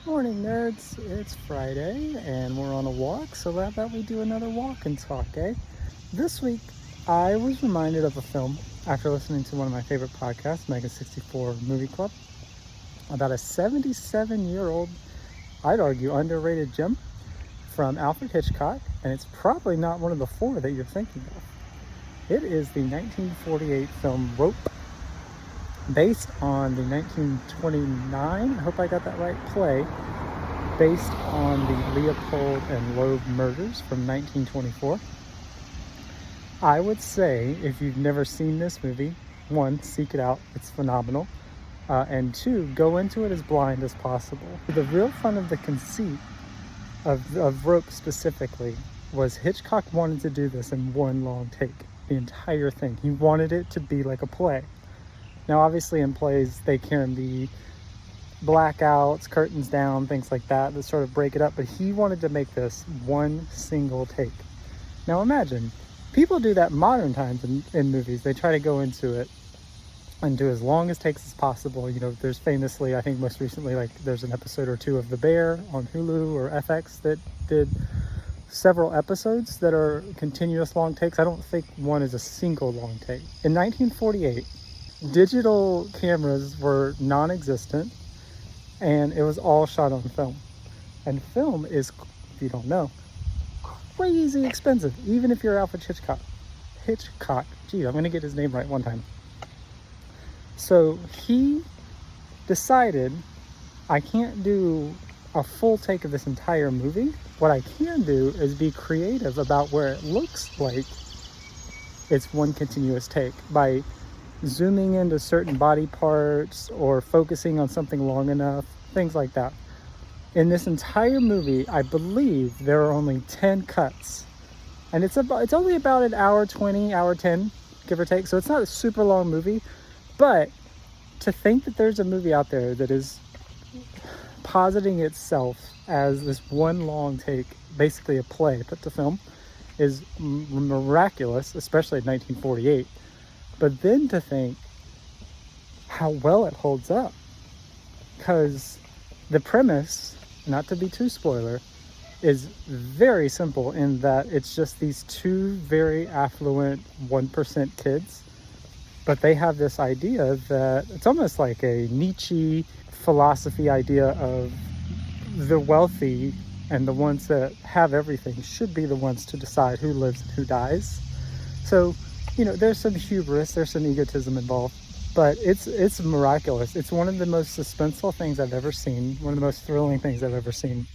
Morning, nerds. It's Friday and we're on a walk, so how about we do another walk and talk, eh? This week, I was reminded of a film after listening to one of my favorite podcasts, Mega 64 Movie Club, about a 77-year-old, I'd argue, underrated gem from Alfred Hitchcock, and it's probably not one of the four that you're thinking of. It is the 1948 film Rope, based on the 1929, I hope I got that right, play based on the Leopold and Loeb murders from 1924. I would say, if you've never seen this movie, one, seek it out, it's phenomenal, and two, go into it as blind as possible. The real fun of the conceit of Rope specifically was Hitchcock wanted to do this in one long take, the entire thing. He wanted it to be like a play. Now, obviously in plays, they can be blackouts, curtains down, things like that sort of break it up, but he wanted to make this one single take. Now imagine, people do that modern times in movies. They try to go into it and do as long as takes as possible. You know, there's famously, I think most recently, like there's an episode or two of The Bear on Hulu or FX that did several episodes that are continuous long takes. I don't think one is a single long take. In 1948, digital cameras were non-existent, and it was all shot on film. And film is, if you don't know, crazy expensive, even if you're Alfred Hitchcock. Gee, I'm gonna get his name right one time. So he decided, I can't do a full take of this entire movie. What I can do is be creative about where it looks like it's one continuous take by zooming into certain body parts or focusing on something long enough, things like that. In this entire movie, I believe there are only 10 cuts, and it's only about an hour 20, hour 10, give or take. So it's not a super long movie, but to think that there's a movie out there that is positing itself as this one long take, basically a play put to film, is miraculous, especially in 1948. But then to think how well it holds up, because the premise, not to be too spoiler, is very simple in that it's just these two very affluent 1% kids, but they have this idea that it's almost like a Nietzsche philosophy idea of the wealthy and the ones that have everything should be the ones to decide who lives and who dies. So, you know, there's some hubris, there's some egotism involved, but it's miraculous. It's one of the most suspenseful things I've ever seen, one of the most thrilling things I've ever seen.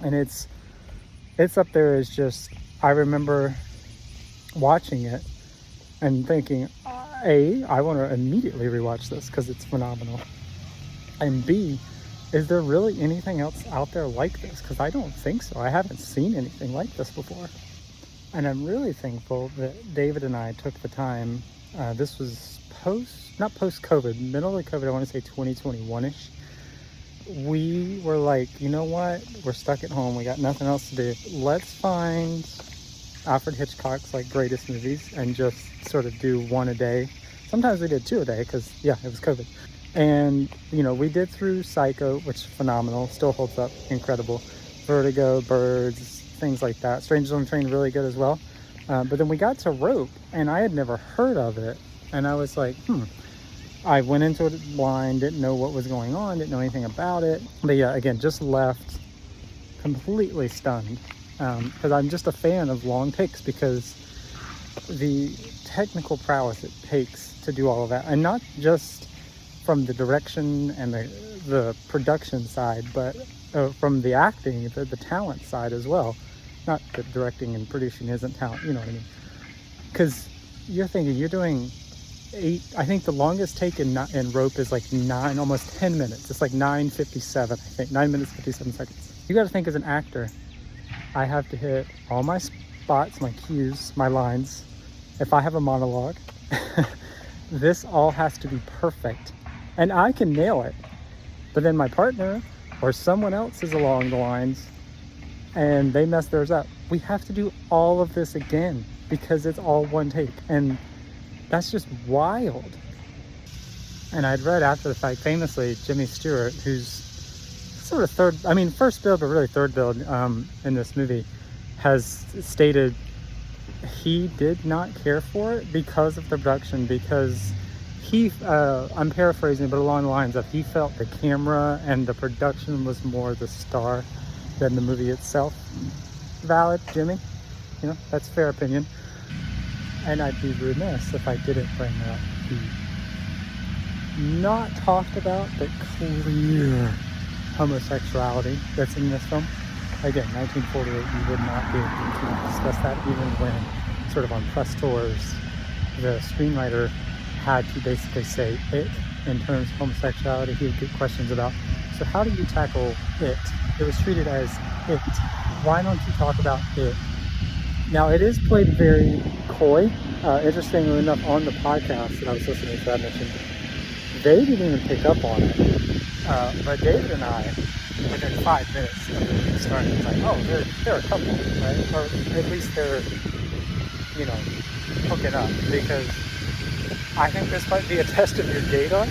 And it's up there as just, I remember watching it and thinking, A, I want to immediately rewatch this because it's phenomenal. And B, is there really anything else out there like this? Because I don't think so. I haven't seen anything like this before. And I'm really thankful that David and I took the time. This was not post-COVID, middle of COVID, I want to say 2021-ish. We were like, you know what? We're stuck at home. We got nothing else to do. Let's find Alfred Hitchcock's like greatest movies and just sort of do one a day. Sometimes we did two a day because, yeah, it was COVID. And, you know, we did through Psycho, which is phenomenal, still holds up, incredible. Vertigo, Birds, things like that. Strangers on the Train, really good as well. But then we got to Rope, and I had never heard of it. And I was like, I went into it blind, didn't know what was going on, didn't know anything about it. But yeah, again, just left completely stunned. Because I'm just a fan of long takes, because the technical prowess it takes to do all of that. And not just from the direction and the production side, but from the acting, the talent side as well. Not that directing and producing isn't talent, you know what I mean? Because you're thinking, you're doing 8, I think the longest take in Rope is like 9, almost 10 minutes. It's like 9:57, I think, 9 minutes, 57 seconds. You got to think, as an actor, I have to hit all my spots, my cues, my lines. If I have a monologue, this all has to be perfect. And I can nail it. But then my partner or someone else is along the lines and they mess theirs up. We have to do all of this again because it's all one take. And that's just wild. And I'd read after the fact, famously, Jimmy Stewart, who's sort of first build, but really third build in this movie, has stated he did not care for it because of the production, because I'm paraphrasing, but along the lines of he felt the camera and the production was more the star than the movie itself. Valid, Jimmy? You know, that's fair opinion. And I'd be remiss if I didn't bring up the not talked about but clear homosexuality that's in this film. Again, 1948, you would not be able to discuss that, even when sort of on press tours, the screenwriter had to basically say it in terms of homosexuality. He would get questions about, so how do you tackle it? It was treated as it. Why don't you talk about it? Now, it is played very coy. Interestingly enough, on the podcast that I was listening to, I mentioned, they didn't even pick up on it. But David and I, within 5 minutes of the movie starting, it's like, oh, they're a couple, right? Or at least they're, you know, hooking up, because I think this might be a test of your data,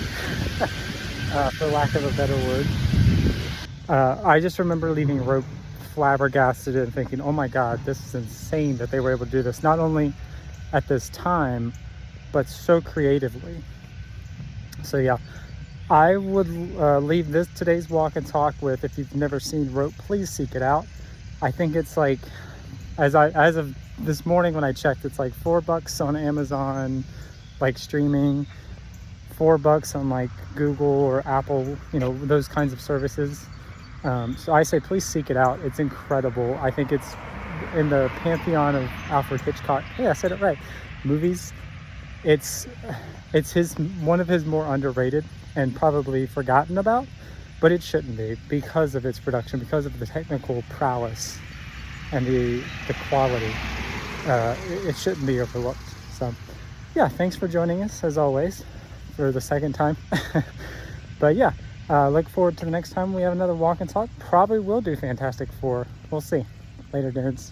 for lack of a better word. I just remember leaving rope flabbergasted and thinking, oh my God, this is insane that they were able to do this, not only at this time, but so creatively. So yeah, I would leave today's walk and talk with, if you've never seen Rope, please seek it out. I think it's like, as of this morning when I checked, it's like $4 on Amazon, like streaming, $4 on like Google or Apple, you know, those kinds of services. So I say please seek it out. It's incredible. I think it's in the pantheon of Alfred Hitchcock, hey, I said it right, movies. It's one of his more underrated and probably forgotten about, but it shouldn't be, because of its production, because of the technical prowess and the quality. It shouldn't be overlooked. So yeah, thanks for joining us as always for the second time. But yeah, look forward to the next time we have another walk and talk. Probably will do Fantastic Four. We'll see. Later, nerds.